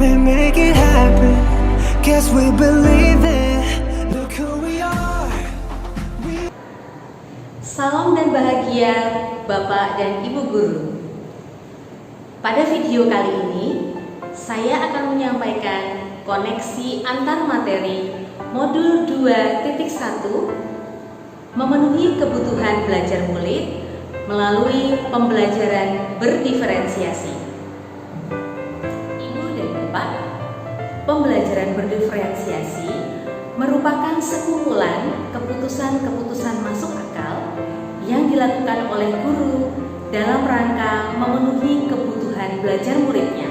we make it happen. Guess we believe it. Look who we are. Salam dan bahagia Bapak dan Ibu Guru. Pada video kali ini, saya akan menyampaikan koneksi antar materi modul 2.1 memenuhi kebutuhan belajar murid melalui pembelajaran berdiferensiasi. Ibu dan Bapak, pembelajaran berdiferensiasi merupakan sekumpulan keputusan-keputusan masuk akal yang dilakukan oleh guru dalam rangka memenuhi kebutuhan belajar muridnya.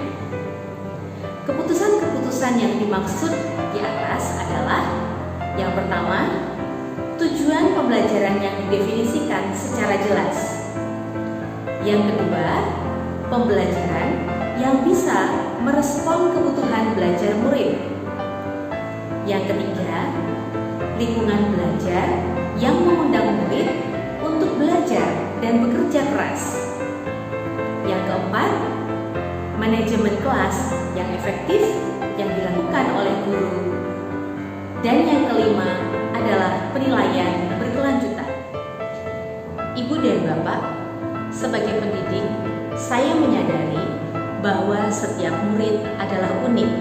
Keputusan-keputusan yang dimaksud di atas adalah: yang pertama, tujuan pembelajaran yang didefinisikan secara jelas. Yang kedua, pembelajaran yang bisa merespon kebutuhan belajar murid. Yang ketiga, lingkungan belajar yang mengundang murid untuk belajar dan bekerja keras. Yang keempat, manajemen kelas yang efektif yang dilakukan oleh guru. Dan yang kelima adalah penilaian berkelanjutan. Ibu dan Bapak, sebagai pendidik, saya menyadari bahwa setiap murid adalah unik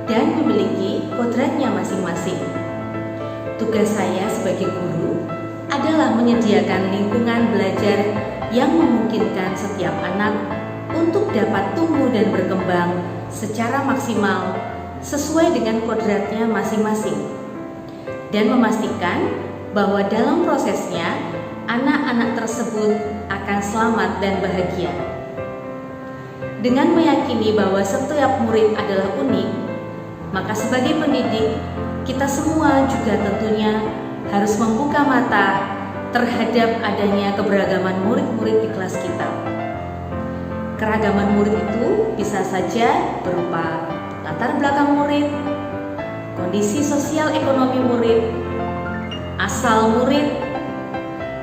dan memiliki kodratnya masing-masing. Tugas saya sebagai guru adalah menyediakan lingkungan belajar yang memungkinkan setiap anak untuk dapat tumbuh dan berkembang secara maksimal sesuai dengan kodratnya masing-masing, dan memastikan bahwa dalam prosesnya anak-anak tersebut akan selamat dan bahagia. Dengan meyakini bahwa setiap murid adalah unik, maka sebagai pendidik, kita semua juga tentunya harus membuka mata terhadap adanya keberagaman murid-murid di kelas kita. Keragaman murid itu bisa saja berupa latar belakang murid, kondisi sosial ekonomi murid, asal murid,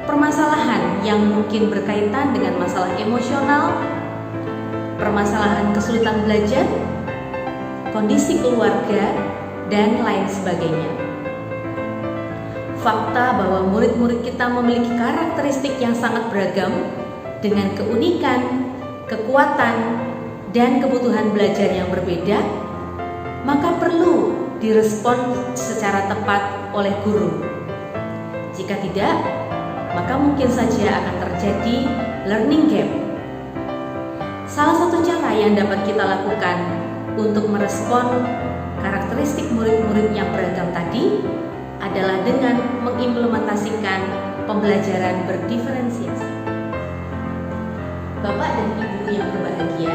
permasalahan yang mungkin berkaitan dengan masalah emosional, permasalahan kesulitan belajar, kondisi keluarga, dan lain sebagainya. Fakta bahwa murid-murid kita memiliki karakteristik yang sangat beragam dengan keunikan, kekuatan, dan kebutuhan belajar yang berbeda, maka perlu direspon secara tepat oleh guru. Jika tidak, maka mungkin saja akan terjadi learning gap. Salah satu cara yang dapat kita lakukan untuk merespon karakteristik murid-murid yang beragam tadi adalah dengan mengimplementasikan pembelajaran berdiferensiasi. Bapak dan Ibu yang berbahagia,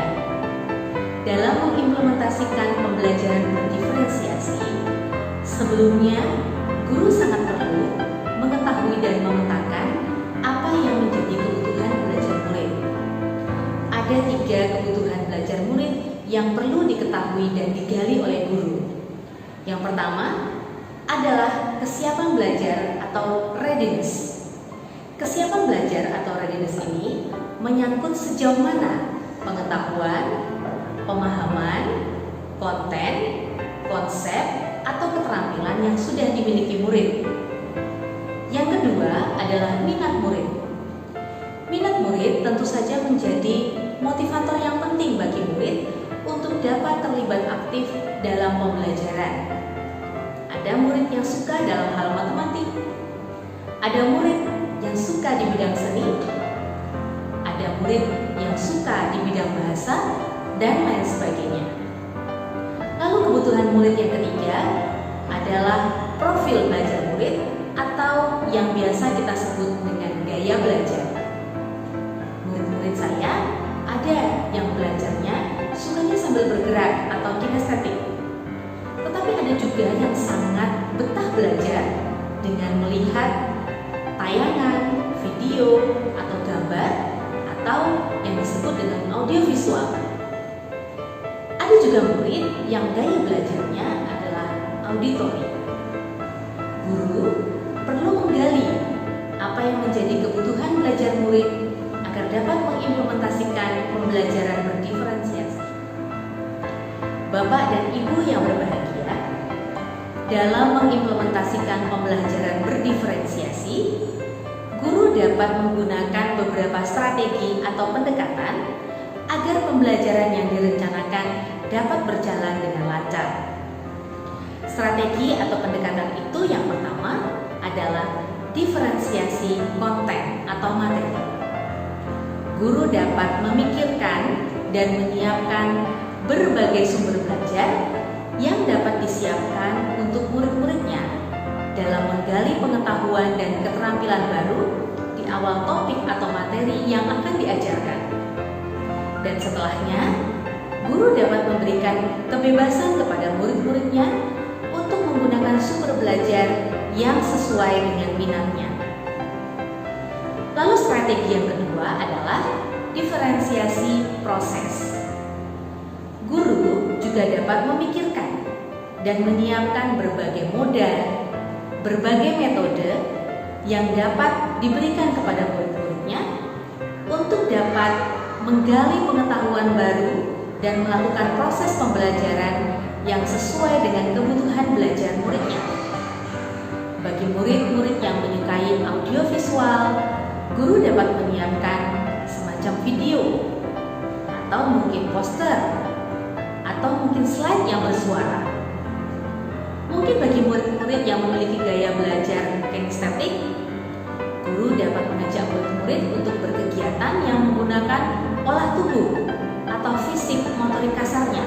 dalam mengimplementasikan pembelajaran berdiferensiasi, sebelumnya guru sangat perlu mengetahui dan memetakan apa yang menjadi kebutuhan belajar murid. Ada 3 kebutuhan belajar murid yang perlu diketahui dan digali oleh guru. Yang pertama adalah kesiapan belajar atau readiness. Kesiapan belajar atau readiness ini menyangkut sejauh mana pengetahuan, pemahaman, konten, konsep, atau keterampilan yang sudah dimiliki murid. Yang kedua adalah minat murid. Minat murid tentu saja menjadi motivator yang penting bagi murid untuk dapat terlibat aktif dalam pembelajaran. Ada murid yang suka dalam hal matematik, ada murid yang suka di bidang seni, ada murid yang suka di bidang bahasa, dan lain sebagainya. Lalu kebutuhan murid yang ketiga adalah profil belajar murid atau yang biasa kita sebut dengan gaya belajar. Murid-murid saya ada yang belajarnya sukanya sambil bergerak atau kinestetik, tetapi ada juga yang sangat betah belajar dengan melihat tayangan, video, atau gambar, atau yang disebut dengan audiovisual. Ada juga murid yang gaya belajarnya adalah auditori. Guru perlu menggali apa yang menjadi kebutuhan belajar murid agar dapat mengimplementasikan pembelajaran berdiferensiasi. dalam mengimplementasikan pembelajaran berdiferensiasi, guru dapat menggunakan beberapa strategi atau pendekatan agar pembelajaran yang direncanakan dapat berjalan dengan lancar. Strategi atau pendekatan itu yang pertama adalah diferensiasi konten atau materi. Guru dapat memikirkan dan menyiapkan berbagai sumber belajar yang dapat disiapkan untuk murid-muridnya dalam menggali pengetahuan dan keterampilan baru di awal topik atau materi yang akan diajarkan. Dan setelahnya, guru dapat memberikan kebebasan kepada murid-muridnya untuk menggunakan sumber belajar yang sesuai dengan minatnya. Lalu strategi yang kedua adalah diferensiasi proses. Guru juga dapat memikirkan dan menyiapkan berbagai moda, berbagai metode yang dapat diberikan kepada murid-muridnya untuk dapat menggali pengetahuan baru dan melakukan proses pembelajaran yang sesuai dengan kebutuhan belajar muridnya. Bagi murid-murid yang menyukai audiovisual, guru dapat menyiapkan semacam video atau mungkin poster atau mungkin slide yang bersuara. Mungkin bagi murid-murid yang memiliki gaya belajar kinestetik, guru dapat mengajak murid-murid untuk berkegiatan yang menggunakan olah tubuh atau fisik motorik kasarnya.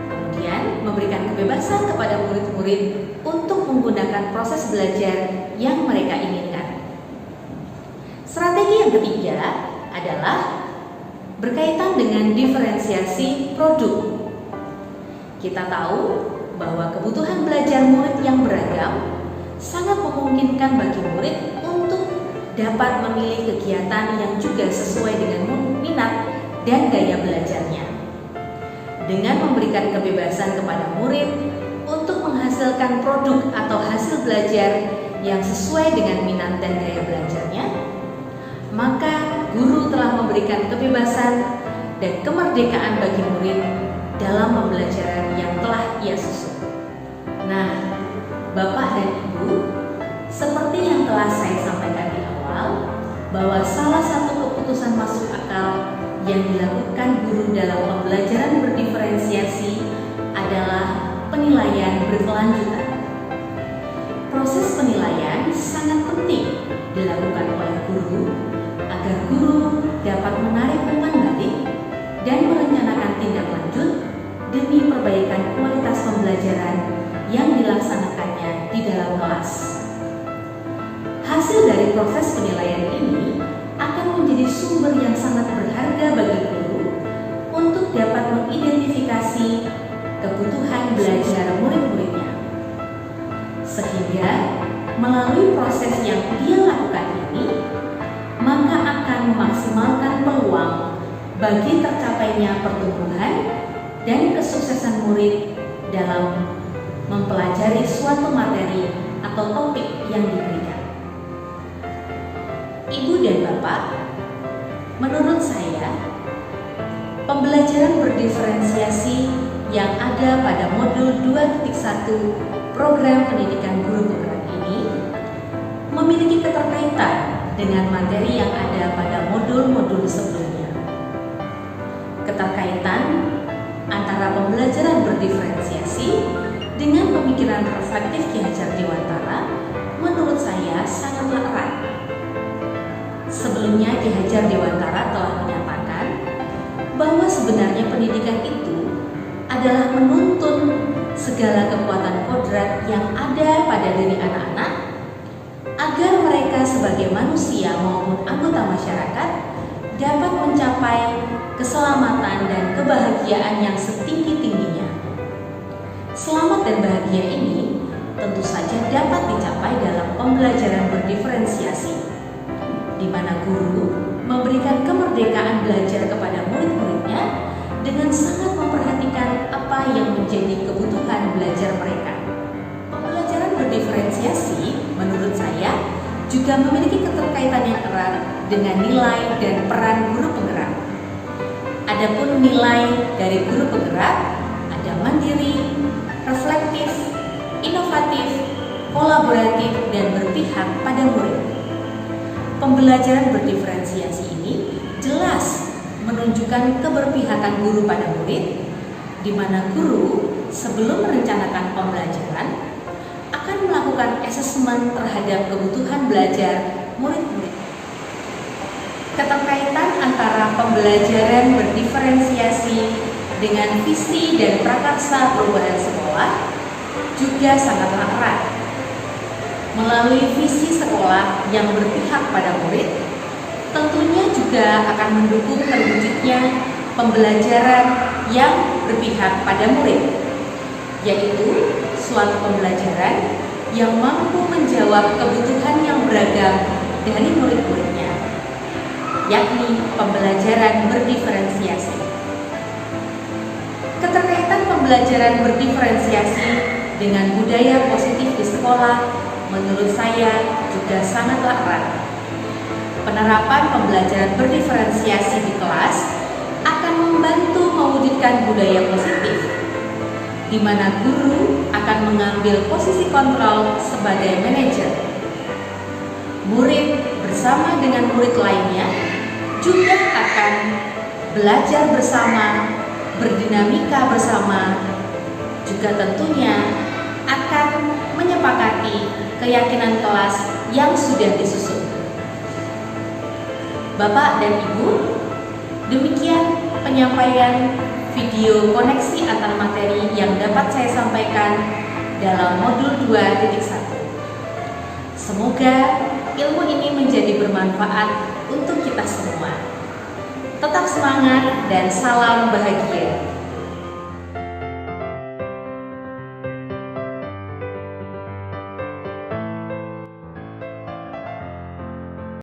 Kemudian memberikan kebebasan kepada murid-murid untuk menggunakan proses belajar yang mereka inginkan. Strategi yang ketiga adalah berkaitan dengan diferensiasi produk. Kita tahu bahwa kebutuhan belajar murid yang beragam sangat memungkinkan bagi murid untuk dapat memilih kegiatan yang juga sesuai dengan minat dan gaya belajarnya. Dengan memberikan kebebasan kepada murid untuk menghasilkan produk atau hasil belajar yang sesuai dengan minat dan gaya belajarnya, maka guru telah memberikan kebebasan dan kemerdekaan bagi murid dalam pembelajaran yang telah ia susun. Nah, Bapak dan Ibu, seperti yang telah saya sampaikan di awal, bahwa salah satu keputusan masuk akal yang dilakukan guru dalam pembelajaran berdiferensiasi adalah penilaian berkelanjutan. Proses penilaian sangat penting dilakukan oleh guru agar guru dapat menarik umpan balik dan merencanakan tindak lanjut demi perbaikan kualitas pembelajaran yang dilaksanakannya di dalam kelas. Hasil dari proses penilaian ini akan menjadi sumber yang sangat berharga bagi guru untuk dapat mengidentifikasi kebutuhan belajar murid-muridnya. Sehingga melalui proses yang dia lakukan ini, maka akan memaksimalkan peluang bagi tercapainya pertumbuhan dan kesuksesan murid dalam mempelajari suatu materi atau topik yang diberikan. Ibu dan Bapak, menurut saya, pembelajaran berdiferensiasi yang ada pada modul 2.1 program pendidikan guru penggerak ini memiliki keterkaitan dengan materi yang ada pada modul-modul sebelumnya. Keterkaitan antara pembelajaran berdiferensiasi dengan pemikiran reflektif Ki Hajar Dewantara menurut saya sangatlah erat. Sebelumnya Ki Hajar Dewantara telah menyatakan bahwa sebenarnya pendidikan itu adalah menuntun segala kekuatan kodrat yang ada pada diri anak-anak agar mereka sebagai manusia maupun anggota masyarakat dapat mencapai keselamatan dan kebahagiaan yang setinggi-tingginya. Selamat dan bahagia ini tentu saja dapat dicapai dalam pembelajaran berdiferensiasi, di mana guru memberikan kemerdekaan belajar kepada murid-muridnya dengan sangat memperhatikan apa yang menjadi kebutuhan belajar mereka. Pembelajaran berdiferensiasi menurut saya juga memiliki keterkaitan yang erat dengan nilai dan peran guru penggerak. Adapun nilai dari guru penggerak ada mandiri, refleksif, reflektif, inovatif, kolaboratif, dan berpihak pada murid. Pembelajaran berdiferensiasi ini jelas menunjukkan keberpihakan guru pada murid, di mana guru sebelum merencanakan pembelajaran akan melakukan asesmen terhadap kebutuhan belajar murid-murid. Keterkaitan antara pembelajaran berdiferensiasi dengan visi dan prakarsa perubahan sekolah juga sangatlah erat. Melalui visi sekolah yang berpihak pada murid, tentunya juga akan mendukung terwujudnya pembelajaran yang berpihak pada murid, yaitu suatu pembelajaran yang mampu menjawab kebutuhan yang beragam dari murid-muridnya, yakni pembelajaran berdiferensiasi. Keterkaitan pembelajaran berdiferensiasi dengan budaya positif di sekolah menurut saya juga sangatlah erat. Penerapan pembelajaran berdiferensiasi di kelas akan membantu mewujudkan budaya positif, di mana guru akan mengambil posisi kontrol sebagai manajer. Murid bersama dengan murid lainnya juga akan belajar bersama, berdinamika bersama, juga tentunya akan menyepakati keyakinan kelas yang sudah disusun. Bapak dan Ibu, demikian penyampaian video koneksi antar materi yang dapat saya sampaikan dalam modul 2.1. Semoga ilmu ini menjadi bermanfaat untuk kita semua. Tetap semangat dan salam bahagia.